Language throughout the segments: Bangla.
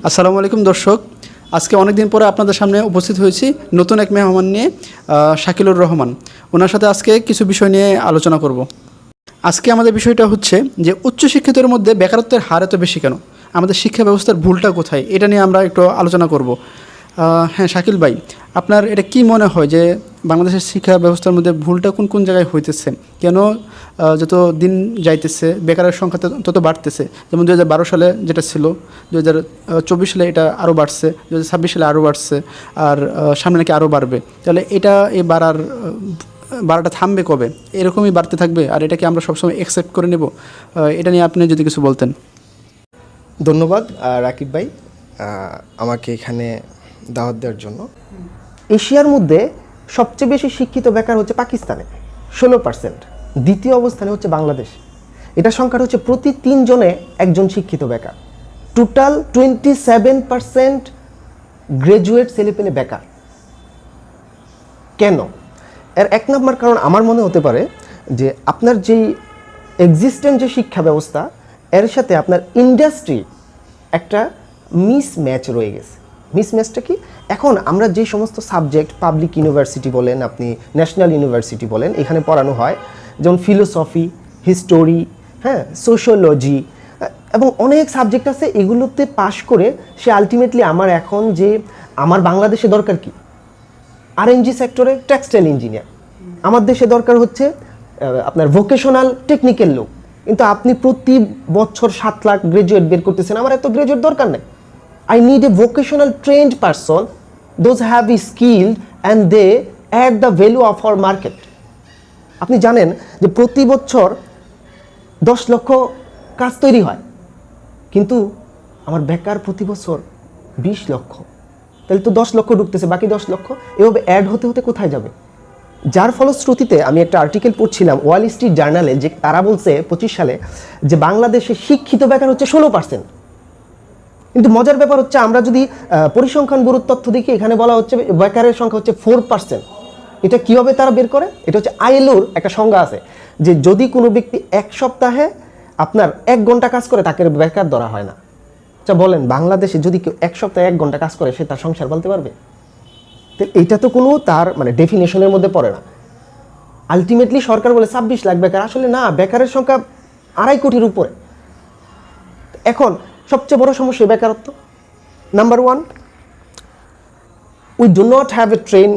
আসসালামু আলাইকুম দর্শক, আজকে অনেক দিন পরে আপনাদের সামনে উপস্থিত হয়েছি নতুন এক মেহমান নিয়ে, শাকিলুর রহমান। ওনার সাথে আজকে কিছু বিষয় নিয়ে আলোচনা করব। আজকে আমাদের বিষয়টা হচ্ছে যে উচ্চশিক্ষিতের মধ্যে বেকারত্বের হার এত বেশি কেন, আমাদের শিক্ষা ব্যবস্থার ভুলটা কোথায়, এটা নিয়ে আমরা একটু আলোচনা করব। হ্যাঁ শাকিল ভাই, আপনার এটা কি মনে হয় যে বাংলাদেশের শিক্ষা ব্যবস্থার মধ্যে ভুলটা কোন কোন জায়গায় হইতেছে, কেন যত দিন যাইতেছে বেকারের সংখ্যা তত বাড়তেছে? যেমন 2012 সালে যেটা ছিল, 2024 সালে এটা আরও বাড়ছে, 2026 সালে আরও বাড়ছে, আর সামনে নাকি আরও বাড়বে। তাহলে এই বাড়াটা থামবে কবে? এরকমই বাড়তে থাকবে, আর এটাকে আমরা সবসময় অ্যাকসেপ্ট করে নেব? এটা নিয়ে আপনি যদি কিছু বলতেন। ধন্যবাদ রাকিব ভাই আমাকে এখানে দাওয়াত দেওয়ার জন্য। এশিয়ার মধ্যে সবচেয়ে বেশি শিক্ষিত বেকার হচ্ছে পাকিস্তানে 16%, দ্বিতীয় অবস্থানে হচ্ছে বাংলাদেশ। এটা সংখ্যাটা হচ্ছে প্রতি 3 জনে একজন শিক্ষিত বেকার। টোটাল 27% গ্রাজুয়েট ছেলেপেলে বেকার। কেন? এর এক নম্বর কারণ আমার মনে হতে পারে যে আপনার যেই এক্সিস্টেন্ট যে শিক্ষা ব্যবস্থা, এর সাথে আপনার ইন্ডাস্ট্রি একটা মিসম্যাচ রয়ে গেছে। মিসম্যাচটা কি? এখন আমরা যে সমস্ত সাবজেক্ট পাবলিক ইউনিভার্সিটি বলেন, আপনি ন্যাশনাল ইউনিভার্সিটি বলেন, এখানে পড়ানো হয়, যেমন ফিলোসফি, হিস্টোরি, সোশিওলজি এবং অনেক সাবজেক্ট আছে, এগুলোতে পাশ করে সে আলটিমেটলি আমার বাংলাদেশে দরকার কি? আরএনজি সেক্টরে টেক্সটাইল ইঞ্জিনিয়ার। আমার দেশে দরকার হচ্ছে আপনার ভোকেশনাল টেকনিক্যাল লোক। কিন্তু আপনি প্রতি বছর 7 লাখ গ্রাজুয়েট বের করতেছেন। আমার এত গ্রাজুয়েট দরকার নেই। I need a vocational trained person, those have a skill and they add the value of our market. আপনি জানেন যে প্রতি বছর 10 লক্ষ কাজ তৈরি হয়, কিন্তু আমার বেকার প্রতি বছর 20 লক্ষ। তাহলে তো 10 লক্ষ ঢুকতেছে, বাকি 10 লক্ষ এভাবে অ্যাড হতে হতে কোথায় যাবে? যার ফলশ্রুতিতে আমি একটা আর্টিকেল পড়ছিলাম ওয়াল স্ট্রিট জার্নালে, যে তারা বলছে 25 সালে যে বাংলাদেশে শিক্ষিত বেকার হচ্ছে 16%। কিন্তু মজার ব্যাপার হচ্ছে, আমরা যদি পরিসংখ্যান ব্যুরোর তথ্য দেখি, এখানে বলা হচ্ছে বেকারের সংখ্যা হচ্ছে 4%। এটা কিভাবে তারা বের করে? এটা হচ্ছে আইএলওর একটা সংজ্ঞা আছে, যে যদি কোনো ব্যক্তি 1 সপ্তাহে আপনার 1 ঘন্টা কাজ করে, তাকে বেকার ধরা হয় না। আচ্ছা বলেন, বাংলাদেশে যদি কেউ 1 সপ্তাহে 1 ঘন্টা কাজ করে, সে তার সংসার বলতে পারবে? তো এটা তো কোনো তার ডেফিনেশনের মধ্যে পড়ে না। আলটিমেটলি সরকার বলে 26 লাখ বেকার, আসলে না, বেকারের সংখ্যা 2.5 কোটির উপরে। এখন সবচেয়ে বড় সমস্যা বেকারত্ব। Number 1, we do not have a train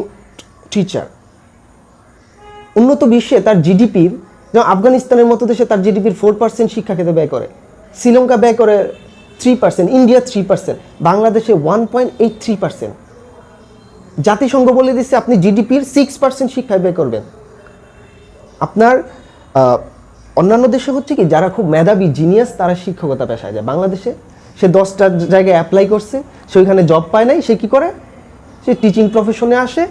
teacher. উন্নত বিশ্বে তার জিডিপির, যেমন আফগানিস্তানের মতো দেশে তার জিডিপির 4% শিক্ষা ক্ষেত্রে ব্যয় করে, শ্রীলঙ্কা ব্যয় করে 3%, ইন্ডিয়া 3%, বাংলাদেশে 1.83%। জাতিসংঘ বলে দিচ্ছে আপনি জিডিপির 6% শিক্ষায় ব্যয় করবেন। আপনার অন্যান্য দেশে হচ্ছে কি, যারা খুব মেধাবী জিনিয়াস, তারা শিক্ষকতা পেশায় যায়। বাংলাদেশে সে 10টা জায়গায় অ্যাপ্লাই করছে, সে ওইখানে জব পায় নাই, সে কি করে? সে টিচিং প্রফেশনে আসে,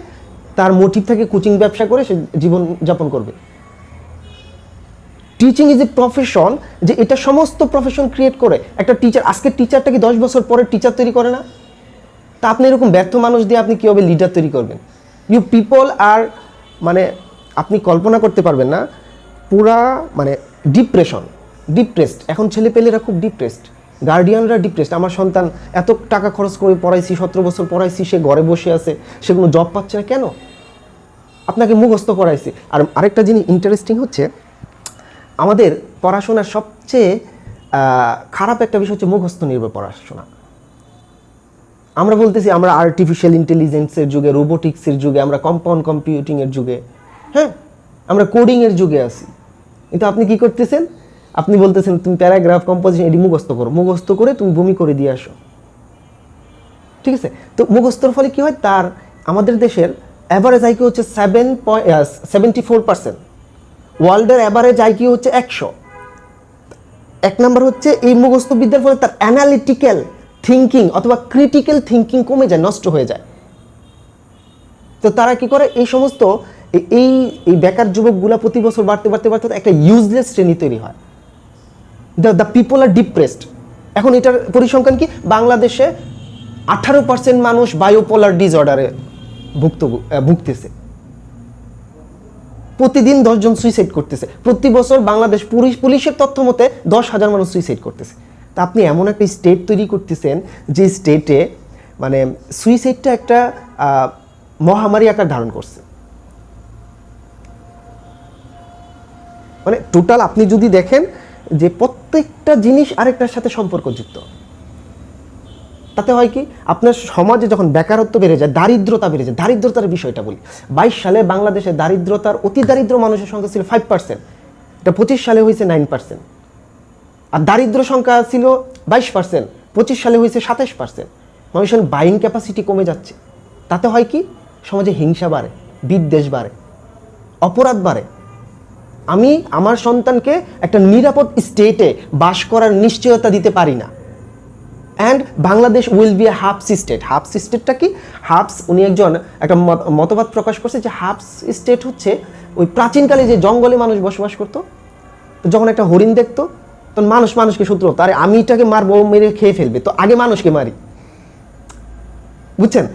তার মোটিভ থাকে কোচিং ব্যবসা করে সে জীবন যাপন করবে। টিচিং ইজ এ প্রফেশন, যে এটা সমস্ত প্রফেশন ক্রিয়েট করে। একটা টিচার, আজকের টিচারটা কি 10 বছর পরে টিচার তৈরি করে না? তা আপনি এরকম ব্যর্থ মানুষ দিয়ে আপনি কীভাবে লিডার তৈরি করবেন? ইউ পিপল আর আপনি কল্পনা করতে পারবেন না, পুরা ডিপ্রেসড। এখন ছেলেপেলেরা খুব ডিপ্রেসড, গার্ডিয়ানরা ডিপ্রেসড। আমার সন্তান এত টাকা খরচ করে পড়াইছি, 17 বছর পড়াইছি, সে ঘরে বসে আছে, সে কোনো জব পাচ্ছে না। কেন? আপনাকে মুখস্থ করাইছি। আর আরেকটা জিনিস ইন্টারেস্টিং হচ্ছে, আমাদের পড়াশোনার সবচেয়ে খারাপ একটা বিষয় হচ্ছে মুখস্থ নির্ভর পড়াশোনা। আমরা বলতেছি আমরা আর্টিফিশিয়াল ইন্টেলিজেন্সের যুগে, রোবোটিক্সের যুগে, আমরা কম্পাউন্ড কম্পিউটিংয়ের যুগে, আমরা কোডিংয়ের যুগে আছি। কিন্তু আপনি কি করতেছেন? আপনি বলতেছেন তুমি প্যারাগ্রাফ, কম্পোজিশন এটি মুখস্থ করো, মুখস্থ করে তুমি বমি করে দিয়ে আসো। ঠিক আছে? তো মুখস্থর ফলে কি হয়? আমাদের দেশের অ্যাভারেজ আইকিউ হচ্ছে 74%, ওয়ার্ল্ডের অ্যাভারেজ আইকিউ হচ্ছে 100। 1 নম্বর হচ্ছে এই মুখস্থ বিদ্যার ফলে তার অ্যানালিটিক্যাল থিঙ্কিং অথবা ক্রিটিক্যাল থিঙ্কিং কমে যায়, নষ্ট হয়ে যায়। তো তারা কি করে? এই সমস্ত এই বেকার যুবকগুলা প্রতি বছর বাড়তে একটা ইউজলেস শ্রেণী তৈরি হয়। The people R depressed. এখন এটার পরিসংখ্যান কি? বাংলাদেশে 18% মানুষ বায়োপোলার ডিসঅর্ডারে ভুগতেছে। প্রতিদিন 10 জন সুইসাইড করতেছে। প্রতি বছর বাংলাদেশ পুলিশের তথ্য মতে 10,000 মানুষ সুইসাইড করতেছে। তা আপনি এমন একটা স্টেট তৈরি করতেছেন যে স্টেটে মানে সুইসাইডটা একটা মহামারী আকার ধারণ করছে। মানে টোটাল আপনি যদি দেখেন যে প্রত্যেকটা জিনিস আরেকটার সাথে সম্পর্কযুক্ত। তাতে হয় কি, আপনার সমাজে যখন বেকারত্ব বেড়ে যায়, দারিদ্রতা বেড়ে যায়, দারিদ্রতার বিষয়টা বলি, 22 সালে বাংলাদেশে দারিদ্রতার অতি দারিদ্র মানুষের সংখ্যা ছিল 5%, এটা 25 সালে হয়েছে 9%। আর দারিদ্র সংখ্যা ছিল 22%, 25 সালে হয়েছে 27%। মানুষের বাইং ক্যাপাসিটি কমে যাচ্ছে। তাতে হয় কি, সমাজে হিংসা বাড়ে, বিদ্বেষ বাড়ে, অপরাধ বাড়ে। আমি আমার সন্তানকে একটা নিরাপদ স্টেটে বাস করার নিশ্চয়তা দিতে পারি না। And Bangladesh will be a half's state. Half's স্টেটটা কি? হাফস, উনি একজন একটা মতবাদ প্রকাশ করছে যে হাফস স্টেট হচ্ছে ওই প্রাচীনকালে যে জঙ্গলে মানুষ বসবাস করতো, তো যখন একটা হরিণ দেখতো তখন মানুষ মানুষকে শত্রু হতো, আরে আমি এটাকে মারবো, মেরে খেয়ে ফেলবে, তো আগে মানুষকে মারি। বুঝছেন?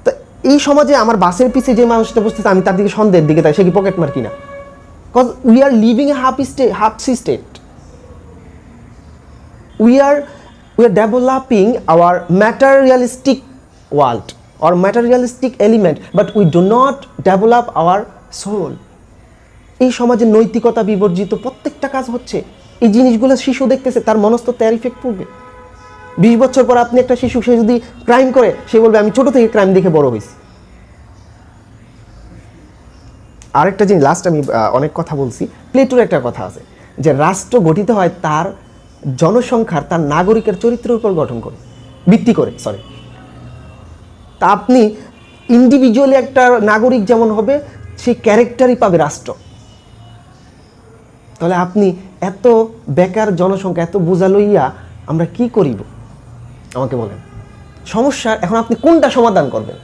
তো এই সমাজে আমার বাসের পিছিয়ে যে মানুষটা বসতেছে, আমি তার দিকে সন্দেহের দিকে তাই, সে কি পকেট মার কিনা? Because we are living a half's state. We are developing our materialistic world or materialistic element, but we do not develop our soul. এই সমাজে নৈতিকতা বিবর্জিত প্রত্যেকটা কাজ হচ্ছে। এই জিনিসগুলো শিশু দেখতেছে, তার মনস্তত্ত্বে এর ইফেক্ট পড়বে। 20 বছর পর আপনি একটা শিশু, সে যদি ক্রাইম করে, সে বলবে আমি ছোট থেকে ক্রাইম দেখে বড় হয়েছি। আরেকটা জিনিস, লাস্ট আমি অনেক কথা বলছি, প্লেটোর একটা কথা আছে যে রাষ্ট্র গঠিত হয় তার জনসংখ্যার, তার নাগরিকের চরিত্রের উপর ভিত্তি করে। তা আপনি ইন্ডিভিজুয়ালি একটা নাগরিক যেমন হবে, সেই ক্যারেক্টারই পাবে রাষ্ট্র। তাহলে আপনি এত বেকার জনসংখ্যা, এত বোঝা লইয়া আমরা কি করিব আমাকে বলেন? সমস্যা এখন আপনি কোনটা সমাধান করবেন?